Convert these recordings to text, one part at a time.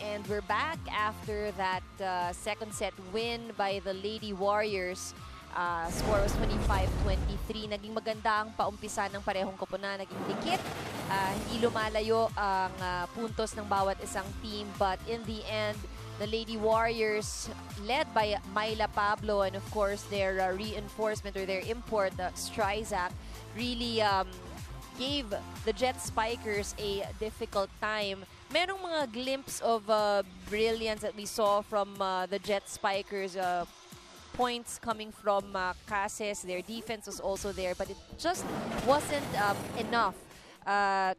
And we're back after that second set win by the Lady Warriors. Score was 25-23. Naging maganda ang paumpisa ng parehong koponan. Naging dikit. Hindi lumalayo ang puntos ng bawat isang team. But in the end, the Lady Warriors, led by Myla Pablo and of course their reinforcement or their import, Stryzak, really gave the Jet Spikers a difficult time. Merong mga glimpse of brilliance that we saw from the Jet Spikers. Points coming from Cases. Their defense was also there, but it just wasn't enough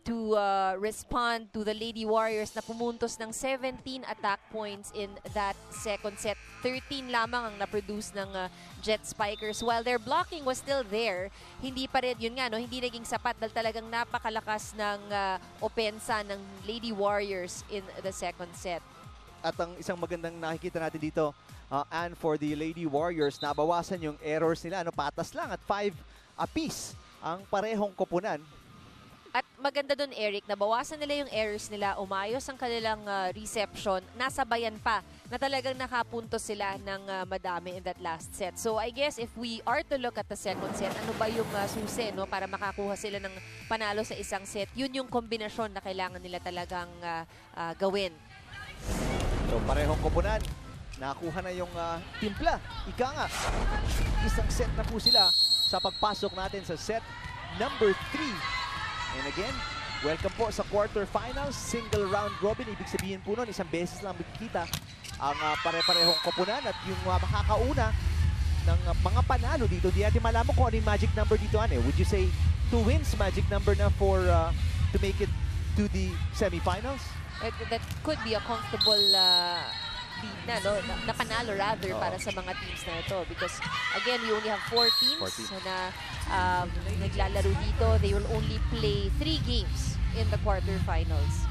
to respond to the Lady Warriors na pumuntos ng 17 attack points in that second set. 13 lamang ang na-produce ng Jet Spikers. While their blocking was still there, hindi pa rin, yun nga, no, hindi naging sapat dahil talagang napakalakas ng opensa ng Lady Warriors in the second set. At ang isang magandang nakikita natin dito, and for the Lady Warriors, nabawasan yung errors nila. Patas lang at 5 apiece ang parehong koponan. At maganda dun, Eric, nabawasan nila yung errors nila, umayos ang kanilang reception, nasabayan pa na talagang nakapuntos sila ng madami in that last set. So I guess if we are to look at the second set, ano ba yung susi, no, para makakuha sila ng panalo sa isang set? Yun yung kombinasyon na kailangan nila talagang gawin. So parehong koponan, nakuha na yung timpla. Ika nga, isang set na po sila sa pagpasok natin sa set number 3. And again, welcome po sa quarterfinals, single round robin. Ibig sabihin po nun, isang beses lang makikita ang pare-parehong koponan at yung makakauna ng mga panalo dito. Di natin malaman kung ano yung magic number dito. Would you say 2 wins magic number na for to make it to the semifinals? That could be a comfortable lead na panalo rather para sa mga teams na ito, because again, we only have 4 teams na naglalaro dito. They will only play 3 games in the quarterfinals.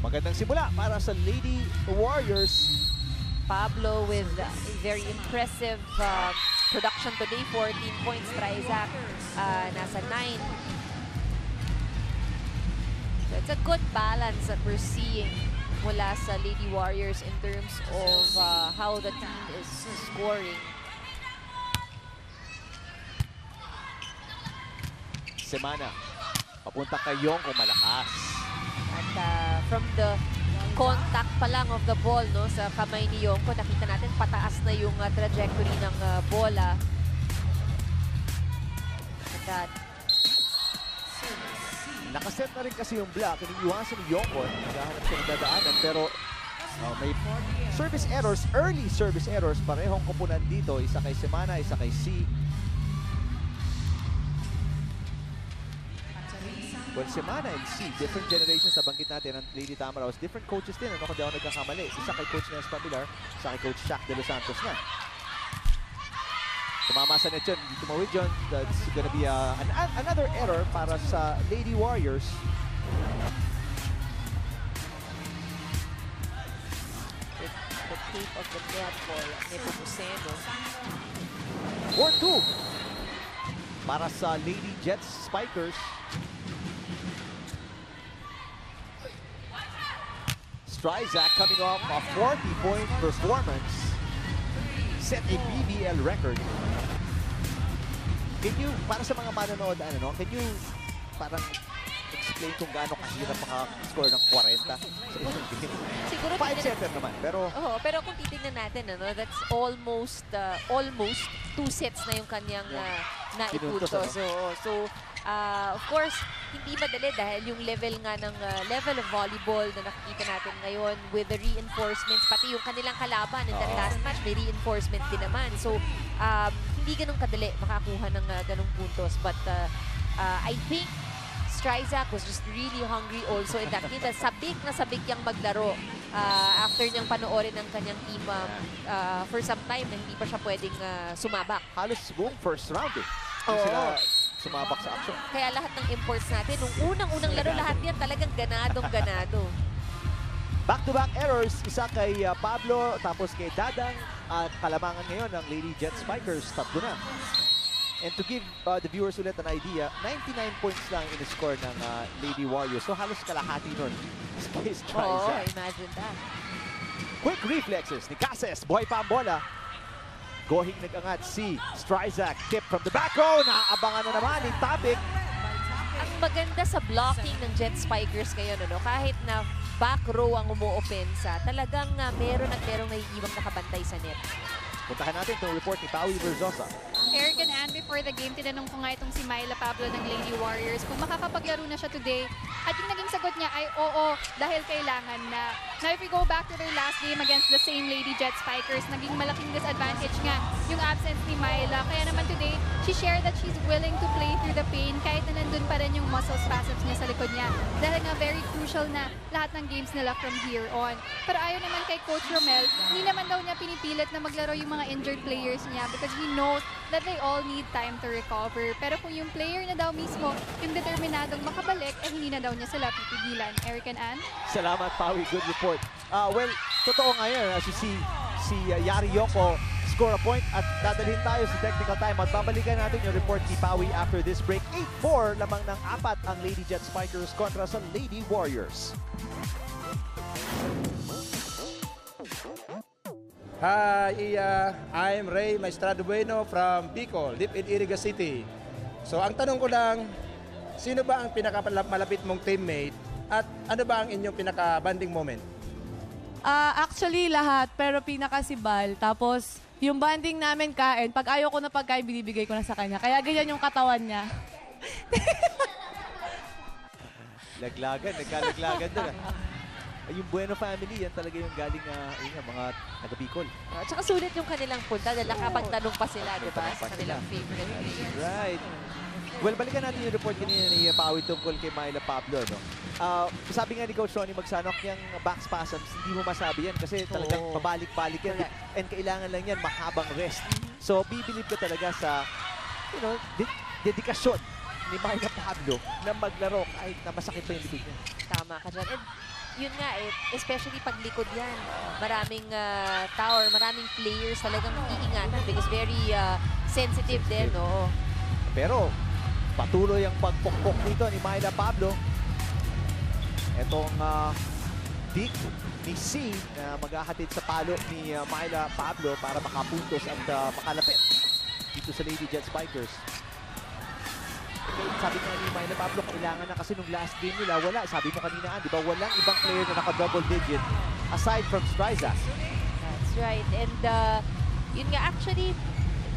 Magandang simula para sa Lady Warriors. Pablo with a very impressive production today, 14 points. Stryzak nasa 9. So it's a good balance that we're seeing mula sa Lady Warriors in terms of how the team is scoring. Semana, papunta kay Yonko, malakas. At from the contact pa lang of the ball, no, sa kamay ni Yonko, nakita natin pataas na yung trajectory ng bola. At nakaset na rin kasi yung block. Iniiwasan ni Yonko. Naghahanap siya ng dadaanan. Pero may service errors, early service errors. Parehong koponan dito. Isa kay Semana, isa kay C. Well, Semana and C, different generations na banggit natin ng Lady Tamaraos. Different coaches din, kung di ako nagkakamali. Isa kay Coach Nespa Pilar, isa kay Coach Shaq De Los Santos na. Tumama sa net yun, hindi tumawid yun. That's gonna be another error para sa Lady Warriors. the tape of the net for Nepomuceno. 4-2 para sa Lady Jets Spikers. Stryzak coming off a 40-point performance, set a BBL record. Can you, para sa mga manonood, can you parang explain kung gaano kahirap maka-score ng 40 sa isang game? Siguro 5-setter naman, pero... pero kung titignan natin, that's almost 2 sets na yung kanyang naipuntos. So, of course, hindi madali dahil yung level nga ng level of volleyball na nakikita natin ngayon with the reinforcements, pati yung kanilang kalaban in that last match, may reinforcement din naman. So, hindi ganun kadali makakuha ng ganung puntos. But I think Stryzak was just really hungry also in that game. Sabik na sabik yung maglaro after niyang panoorin ng kanyang team for some time na hindi pa siya pwedeng sumabak. Halos buong first round Hindi sila sumabak sa action. Kaya lahat ng imports natin, nung unang-unang laro, lahat yan talagang ganadong-ganado. Back-to-back errors, isa kay Pablo, tapos kay Dadang, at kalamangan ngayon ng Lady Jet Spikers, tatlo na. And to give the viewers ulit an idea, 99 points lang in the score ng Lady Warriors. So halos kalahati nun. Kay Oo, Stryza. imagine that. Quick reflexes ni Cases, buhay pa ang bola. Gohing nag-angat si Stryza, tip from the back row, naaabangan na naman ni Tapik. Ang maganda sa blocking ng Jet Spikers ngayon, ano, kahit na back row ang umu-opensa, talagang merong naiiwang nakabantay sa net. Puntahan natin itong report ni Paui Verzosa. Eric and Anne, before the game, tinanong ko nga itong si Myla Pablo ng Lady Warriors kung makakapaglaro na siya today. At yung naging sagot niya ay oo, dahil kailangan na. Now if we go back to their last game against the same Lady Jet Spikers, naging malaking disadvantage nga yung absence ni Myla. Kaya naman today, she shared that she's willing to play through the pain kahit na nandun pa rin yung muscle spasms niya sa likod niya. Dahil nga very crucial na lahat ng games nila from here on. Pero ayon naman kay Coach Romel, hindi naman daw niya pinipilit na maglaro yung mga injured players niya because he knows that they all need time to recover. Pero kung yung player na daw mismo, yung determinadong makabalik, eh hindi na daw niya sila pipigilan. Eric and Anne? Salamat, Paui. Good report. Well, totoo nga yun. As you see, si Yari Yoko score a point at dadalhin tayo sa technical time at babalikan natin yung report ni Paui after this break. 8-4 lamang ng 4 ang Lady Jet Spikers kontra sa Lady Warriors. Hi, I'm Ray Maestrado Bueno from Bicol, deep in Iriga City. So ang tanong ko lang, sino ba ang pinakamalapit mong teammate at ano ba ang inyong pinaka-banding moment? Actually, lahat, pero pinaka si Bal. Tapos, yung banding namin kain, pag ayaw ko na pagkain, binibigay ko na sa kanya. Kaya ganyan yung katawan niya. Laglagan, nagkalaglagan doon. Yung Bueno family, yan talaga yung galing mga taga-Bicol. At saka sulit yung kanilang punta dahil nakapagtanong pa sila, di ba? Tanong pa Sa kanilang sila. favorite players. Right. Well, balikan natin yung report kanina ni Paui tungkol kay Myla Pablo. No? Sabi nga ni Coach Ronnie, magsanok yung back spasms, hindi mo masabi yan kasi talagang Oo. pabalik-balik yan. Correct. And kailangan lang yan mahabang rest. So, bibilib ka talaga sa, dedikasyon ni Myla Pablo na maglaro kahit na masakit pa yung likod niya. Tama ka dyan. And yun nga, especially pag likod yan, maraming tower, maraming players talagang iingatan because very sensitive din, no? Pero, patuloy ang pagpukpok dito ni Myla Pablo. Itong dig ni C na maghahatid sa palo ni Myla Pablo para makapuntos at makalapit dito sa Lady Jet Spikers. Sabi nga ni Myla Pablo, kailangan na kasi nung last game nila, wala. Sabi mo kanina, di ba, walang ibang player na naka-double digit aside from Stryza. That's right. And yun nga, actually,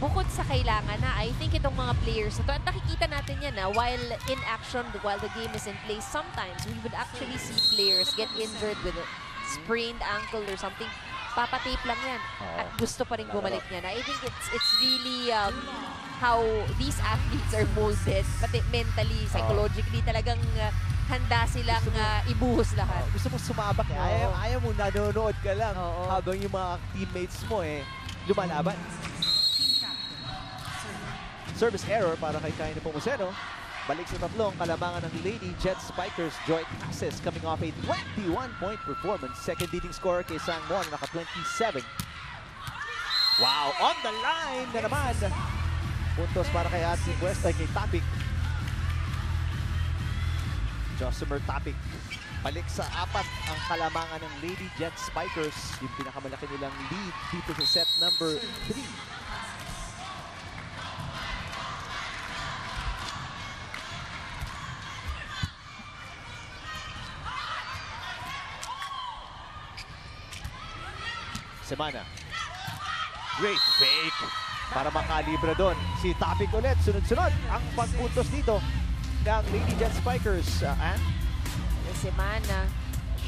bukod sa kailangan na, I think itong mga players na to, at nakikita natin yan na while in action, while the game is in play, sometimes we would actually see players get injured with a sprained ankle or something. Papatape lang yan. At gusto pa rin bumalik niya. I think it's really how these athletes are molded, pati mentally, psychologically, talagang handa silang ibuhos lahat. Gusto mo sumabak, ayaw mo nanonood ka lang Oo. habang yung mga teammates mo lumalaban. Service error para kay Kaine Pomoceno. Balik sa tatlong kalamangan ng Lady Jet Spikers. Joy Cases coming off a 21-point performance. Second leading scorer kay Sangwon, naka-27. Wow, on the line na naman. Puntos para kay Atsi Cuesta, kay Tapik. Josimer Tapik. Balik sa 4 ang kalamangan ng Lady Jet Spikers. Yung pinakamalaki nilang lead dito sa set number 3. Semana. Great fake para makalibra doon. Si Tapik ulit, sunod-sunod ang pagpuntos dito ng Lady Jet Spikers. And Yung Semana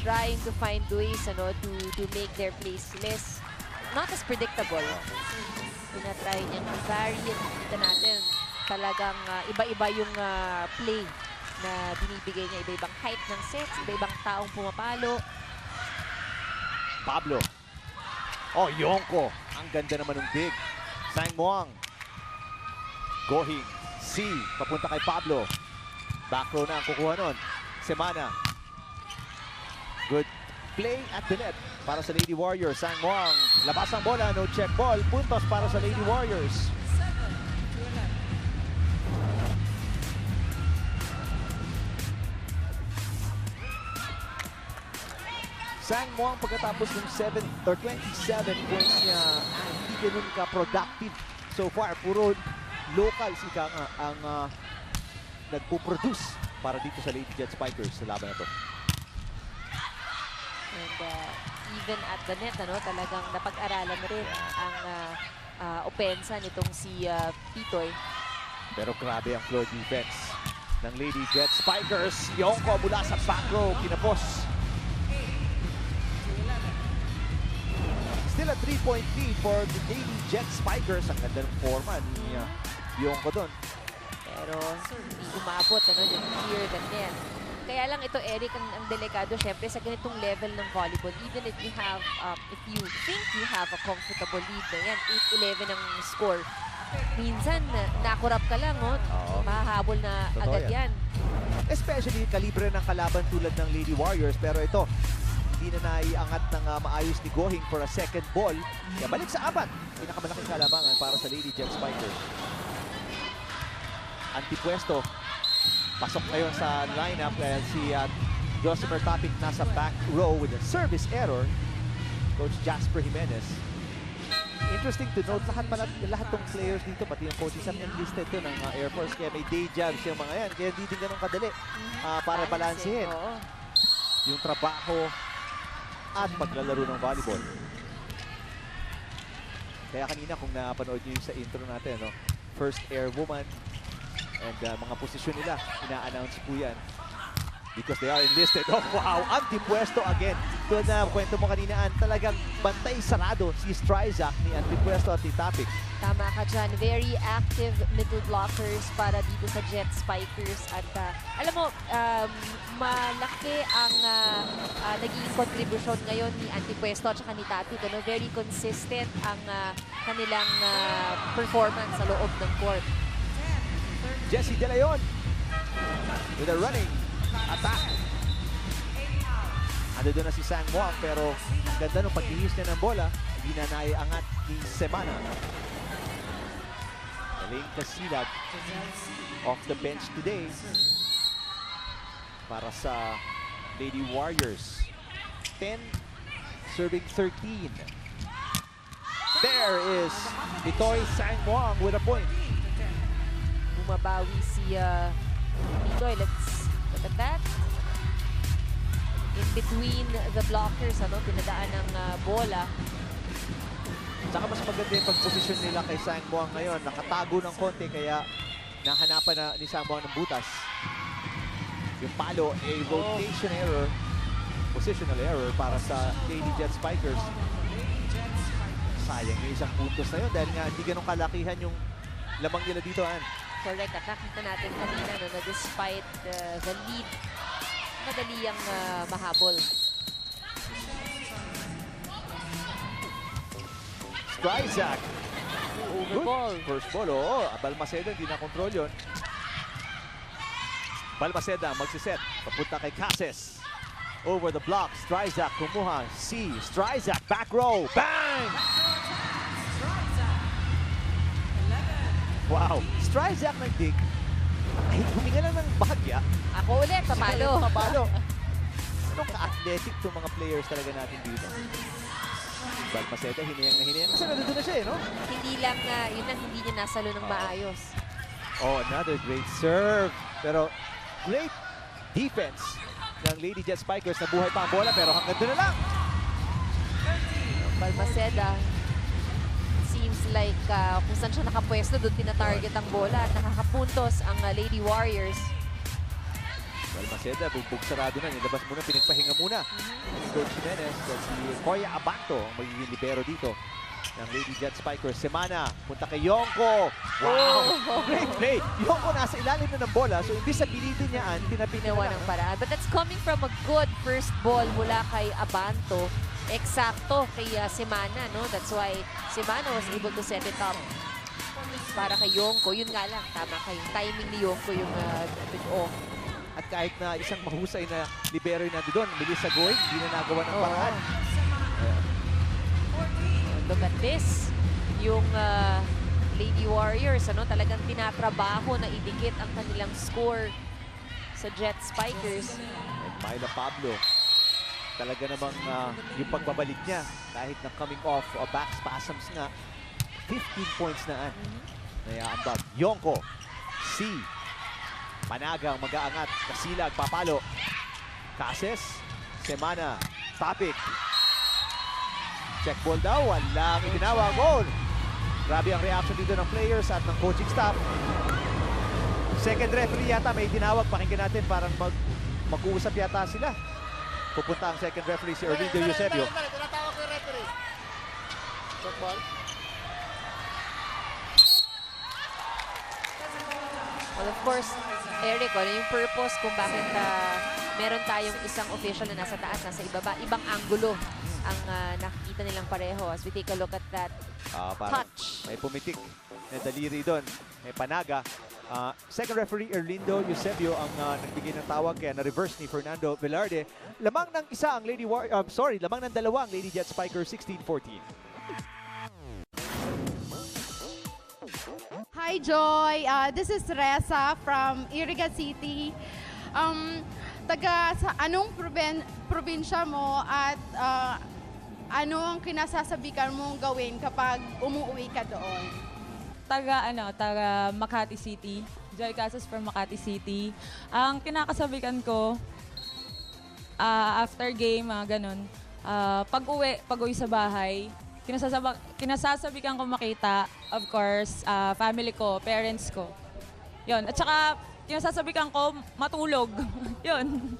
trying to find ways to make their plays less, not as predictable. Tinatry niyang vary. Kita natin, talagang iba-iba yung play na binibigay niya. Iba-ibang height ng sets, iba-ibang taong pumapalo. Pablo. Oh, Yonko. Ang ganda naman ng dig. Sang Muang. Gohing. C. Papunta kay Pablo. Back row na ang kukuha nun. Semana. Good play at the net para sa Lady Warriors. Sang Muang, labas ang bola, no check ball. Puntos para sa Lady Warriors. Sang Muang pagkatapos ng 7 or 27 points niya, hindi ganun ka-productive so far. Puro locals ika nga ang nagpo-produce para dito sa Lady Jet Spikers sa laban na to. And even at the net, talagang napag-aralan na rin ang opensa nitong si Pitoy. Pero grabe ang floor defense ng Lady Jet Spikers. Yongko mula sa back row, kinapos. Still a 3-point lead for the Lady Jet Spikers. Ang ganda ng forma ni Yongko doon. Pero hindi umabot, yung clear the net. Kaya lang ito, Eric, ang delikado syempre sa ganitong level ng volleyball. Even if you have, if you think you have a comfortable lead na yan, 8-11 ang score. Minsan, nakurap ka lang, mahahabol na Totoo agad yan. Especially kalibre ng kalaban tulad ng Lady Warriors. Pero ito, hindi na naiangat ng maayos ni Gohing for a second ball. Kaya balik sa apat. Pinakamalaking kalabangan para sa Lady Jet Spikers. Antipwesto. Pasok ngayon sa lineup and si Josimer Topic nasa back row with a service error. Coach Jasper Jimenez. Interesting to note, lahat ng players dito, pati yung coaches ang enlisted to ng Air Force. Kaya may day jobs yung mga yan. Kaya hindi din ganun kadali para balansehin yung trabaho at paglalaro ng volleyball. Kaya kanina kung napanood nyo yung sa intro natin, first air woman and mga posisyon nila, ina-announce po yan because they are enlisted. Oh wow, Antipwesto again. Tulad na kwento mo kanina, talagang bantay sarado si Stryzak ni Antipwesto at ni Tapik. Tama ka dyan. Very active middle blockers para dito sa Jet Spikers. At alam mo, malaki ang naging kontribusyon ngayon ni Antipwesto at saka ni Tapik. Very consistent ang kanilang performance sa loob ng court. Jessie De Leon with a running attack. Ando doon na si Sang Muang pero ang ganda nung paglihis niya ng bola, hindi na naiangat ni Semana. Elaine Casilag off the bench today para sa Lady Warriors. 10 serving 13. There is Pitoy Sang Muang with a point. Bumabawi si Pitoy. Let's look at that. In between the blockers, pinadaan ng bola. Saka mas maganda yung pagposisyon nila kay Sang Muang ngayon. Nakatago ng konti kaya nahanapan na ni Sang Muang ng butas. Yung palo, a rotation error, positional error para sa Lady Jet Spikers. Sayang yung isang puntos na yun dahil nga hindi ganun kalakihan yung lamang nila dito. Correct. At nakita natin kanina na despite the lead, madali ang mahabol. Stryzak. Overball. First ball, Balmaceda, hindi na-control yun. Balmaceda magsiset. Papunta kay Cases. Over the block. Stryzak kumuha. Stryzak back row. Bang! Wow. Stryzak nag-dig. Ay, huminga lang ng bahagya. Ako ulit, papalo. Papalo. Anong ka-athletic itong mga players talaga natin dito? Balmaceda, hinayang na hinayang. Kasi nandun na siya, Hindi lang, hindi niya nasalo ng maayos. Oh, another great serve. Pero great defense ng Lady Jet Spikers. Nabuhay pa ang bola pero hanggang doon na lang. Balmaceda, seems like kung saan siya nakapwesto, doon tinatarget ang bola at nakakapuntos ang Lady Warriors. Balmaceda, bugbog sarado na. Nilabas muna, pinagpahinga muna. Coach Jimenez, si Koya Abanto ang magiging libero dito ng Lady Jet Spikers. Semana, punta kay Yongko. Wow! Great play! Yongko nasa ilalim na ng bola, so imbis sa pilitin niya, Pinawa ng paraan. But that's coming from a good first ball mula kay Abanto. Eksakto kay Semana, That's why Semana was able to set it up para kay Yongko. Yun nga lang, tama kayo. Timing ni Yongko yung off. At kahit na isang mahusay na libero yung nandun, Melissa Goy, hindi na nagawa ng paraan. Look at this. Yung Lady Warriors, talagang tinatrabaho na idikit ang kanilang score sa Jet Spikers. And Myla Pablo, talaga namang yung pagbabalik niya, kahit na coming off back spasms nga, 15 points na nayaambag. Yonko, C. Managang mag-aangat, Kasilag, papalo. Cases, Semana, Topic. Check ball daw, walang itinawag. Goal! Grabe ang reaction dito ng players at ng coaching staff. Second referee yata may tinawag. Pakinggan natin, parang mag-uusap yata sila. Pupunta ang second referee si Erlindo Eusebio. Tinatawag ko yung referee. Check ball. Well, of course, Eric, ano yung purpose kung bakit meron tayong isang official na nasa taas, nasa ibaba, ibang anggulo ang nakikita nilang pareho. As we take a look at that Parang touch. may pumitik na daliri doon. May panaga. Second referee Erlindo Eusebio ang nagbigay ng tawag, kaya na-reverse ni Fernando Velarde. Lamang ng isa ang lamang ng dalawa ang Lady Jet Spiker 16-14. Hi, Joy. This is Reza from Iriga City. Taga sa anong probinsya mo at ano ang kinasasabikan mong gawin kapag umuwi ka doon? Taga Makati City. Joy Casas from Makati City. Ang kinakasabikan ko, after game, ganun, pag-uwi sa bahay, kinasasabikan ko makita, of course, family ko, parents ko. Yun. At saka, kinasasabikan ko matulog. Yun.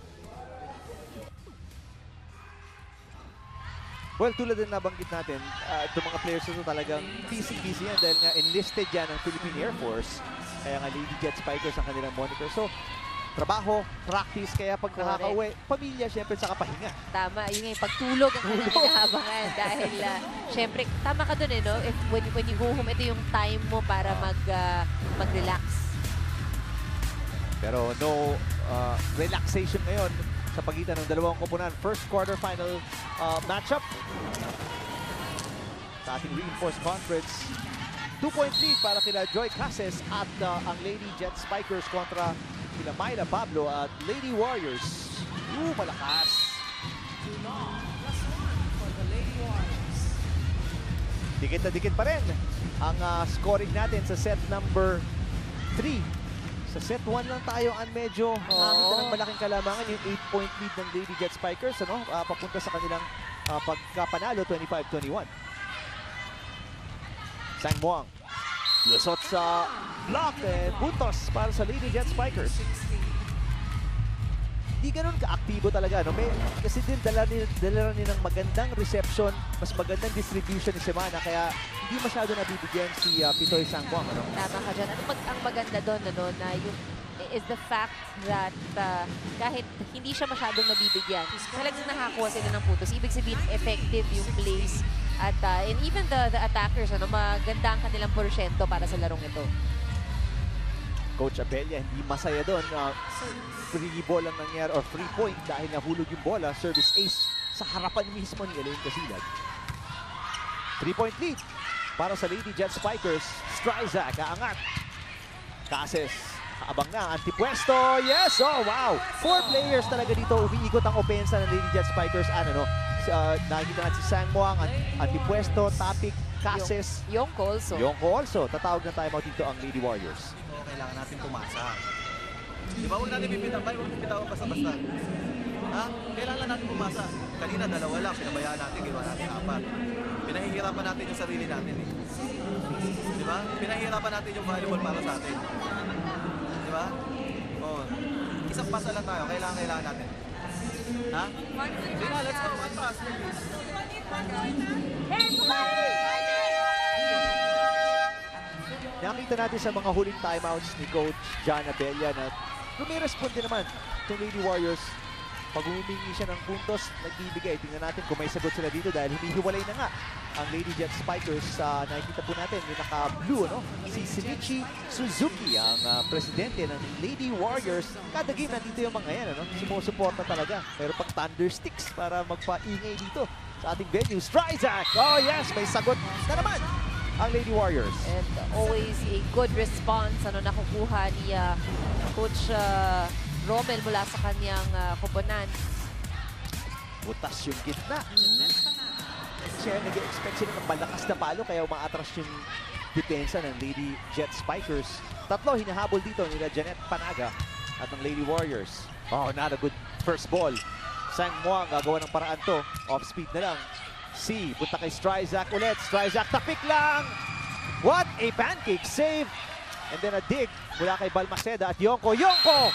Well, tulad din nabanggit natin, itong mga players ito talagang busy-busy yan dahil nga enlisted yan ng Philippine Air Force. Kaya nga Lady Jet Spikers ang kanilang monitor. So, trabaho, practice, kaya pag nakaka-uwi, pamilya, syempre, saka pahinga. Tama, yun nga yung pagtulog ang kanilang hinahabangan. Dahil, syempre, tama ka dun no? When you go home, ito yung time mo para mag-relax. Pero no relaxation ngayon sa pagitan ng dalawang koponan. First quarterfinal matchup sa ating reinforced conference. 2-point lead para kila Joy Cases at ang Lady Jet Spikers kontra kila Myla Pablo at Lady Warriors. Malakas. Dikit na dikit pa rin ang scoring natin sa set number 3. Sa set 1 lang tayo ang medyo nakakita ng malaking kalamangan, yung 8-point lead ng Lady Jet Spikers, papunta sa kanilang pagkapanalo, 25-21. Sang Muang, lusot sa block and puntos para sa Lady Jet Spikers. Di ganun ka-aktibo talaga, kasi din dala rin ng magandang reception, mas magandang distribution ni Semana, kaya hindi masyado nabibigyan si Pitoy Sang Muang. Tama ka dyan. Ang maganda doon, na yung is the fact that kahit hindi siya masyadong nabibigyan, talagang nakakuha sila ng putos. Ibig sabihin, effective yung plays. At and even the attackers, maganda ang kanilang porsyento para sa larong ito. Coach Abella hindi masaya doon. Free ball ang nangyari or free point dahil nahulog yung bola. Service ace sa harapan mismo ni Elaine Casilag. 3-point lead para sa Lady Jet Spikers. Stryzak, aangat. Cases, abang na. Antipwesto, yes! Oh, wow! 4 players talaga dito. Umiikot ang opensa ng Lady Jet Spikers. Nakikita natin si Sang Muang, Antipwesto, Topic, Cases. Yonko also. Yonko also. Tatawag na timeout dito ang Lady Warriors. Kailangan natin pumasa. Di ba? Huwag natin bibitawan. Huwag bibitawan basta-basta. Ha? Kailangan natin pumasa. Kanina, 2 lang. Pinabayaan natin. Ginawa natin 4. Pinahihirapan natin yung sarili natin eh. Di ba? Pinahihirapan natin yung volleyball para sa atin. Di ba? Oh. Isang pasa lang tayo. Kailangan natin. Ha? Sige na, let's go. One pass. Nakita natin sa mga huling timeouts ni Coach John Abella na rumiresponde naman itong Lady Warriors Pag humingi siya ng puntos, nagbibigay. Tingnan natin kung may sagot sila dito dahil humihiwalay na nga ang Lady Jet Spikers. Nakikita po natin yung naka-blue, no? Si Shinichi Suzuki, ang presidente ng Lady Warriors. Kada game nandito yung mga yan, ano? Sumusuporta talaga. Pero pang Thunder Sticks para magpaingay dito sa ating venue. Stryzak! Oh yes, may sagot na naman ang Lady Warriors. And always a good response nakukuha ni Coach Rommel mula sa kanyang koponan. Butas yung gitna. Siya nag-expect sila ng malakas na palo kaya umaatras yung depensa ng Lady Jet Spikers. Tatlo hinahabol dito nila Janet Panaga at ng Lady Warriors. Oh, not a good first ball. Sang Muang gagawa ng paraan to. Off speed na lang. C, punta kay Stryzak ulit. Stryzak tapik lang. What a pancake save. And then a dig mula kay Balmaceda at Yonko. Yonko!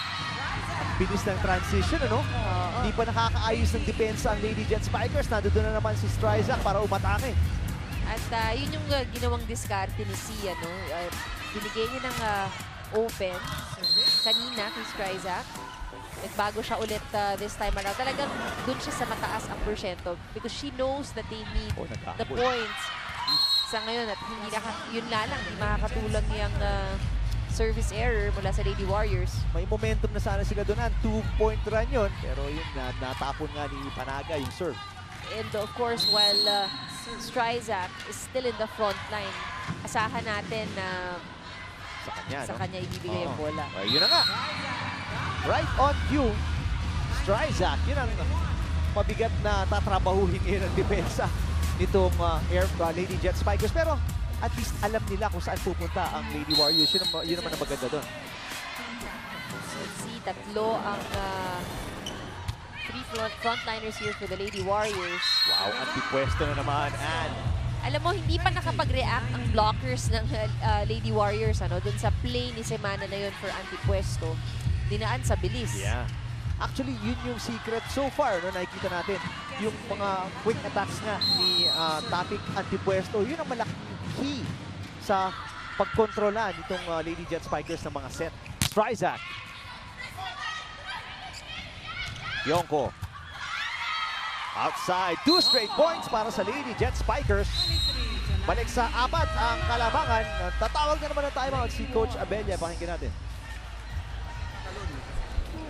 Bilis ng transition, ano? Hindi pa nakakaayos ng depensa ang Lady Jet Spikers. Nandoon na naman si Stryzak para umatake. At yun yung ginawang diskarte ni Sia, no? Binigay niya ng open kanina kay Stryzak. Nagbago siya ulit this time around. Talagang dun siya sa mataas ang porsyento because she knows that they need the points. Sa ngayon, at hindi yun lang, hindi makakatulong yung service error mula sa Lady Warriors. May momentum na sana sila doon. 2-point run yun. Pero yun, natapon nga ni Panaga yung serve. And of course, while Stryzak is still in the front line, asahan natin na sa kanya, ibibigay yung bola. Yun na nga. Right on cue. Stryzak, yun ang mabigat na tatrabahuhin ngayon ng depensa nitong Lady Jet Spikers. Pero at least alam nila kung saan pupunta ang Lady Warriors. Yun naman ang maganda doon. Let's see, tatlo ang three frontliners here for the Lady Warriors. Wow, antipwesto na naman. And alam mo, hindi pa nakapag-react ang blockers ng Lady Warriors doon sa play ni Semana na yun for antipwesto. Dinaan sa bilis. yeah. Actually, yun yung secret so far, no? Nakikita natin yung mga quick attacks nga ni Tapik Antipwesto. Yun ang malaking key sa pagkontrola nitong Lady Jet Spikers ng mga set. Stryzak. Yonko. Outside. 2 straight points para sa Lady Jet Spikers. Balik sa 4 ang kalabangan. Tatawag na naman ng timeout si Coach Abella. Pakinggan natin.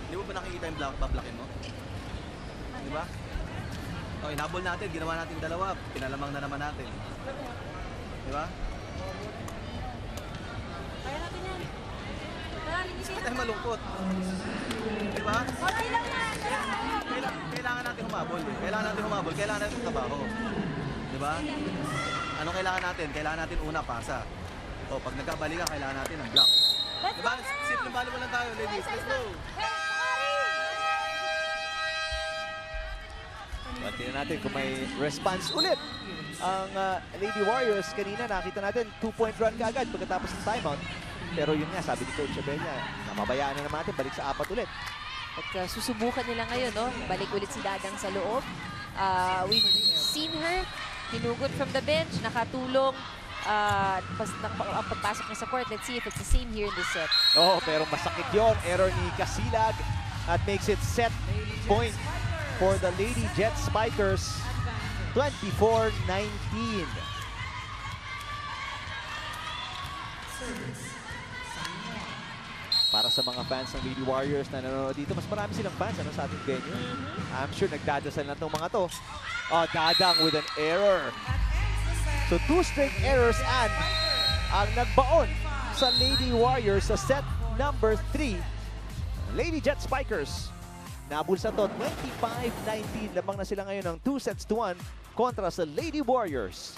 Di mo ba nakikita yung bablakin mo? Di ba? O, inabol natin, ginawa natin dalawa, pinalamang na naman natin. Di ba? Kaya natin yan. Hindi Tayo malungkot. Di ba? Kailangan natin humabol. Kailangan natin humabol. Kailangan natin trabaho. Di ba? Anong kailangan natin? Kailangan natin una, pasa. O, pag nagkabalikan, kailangan natin ng block. Di ba? Simple volleyball lang tayo, ladies. Let's go! Tingnan natin kung may response ulit ang Lady Warriors. Kanina nakita natin 2-point run kaagad pagkatapos ng timeout. Pero yun nga, sabi ni Coach Abella, napabayaan na naman natin, balik sa 4 ulit. At susubukan nila ngayon, no? Balik ulit si Dadang sa loob. We've seen her, hinugot from the bench, nakatulong. Ang pagpasok niya sa court, let's see if it's the same here in this set. Oh, pero masakit yun. Error ni Casilag at makes it set point for the Lady Jet Spikers. 24-19. Para sa mga fans ng Lady Warriors na nanonood dito, mas marami silang fans sa ating venue. I'm sure nagdadasal na itong mga to. Oh, Dadang with an error. So 2 straight errors and ang nagbaon sa Lady Warriors sa set number 3. Lady Jet Spikers. Nabulsa to 25-19. Lamang na sila ngayon ng 2-1 kontra sa Lady Warriors.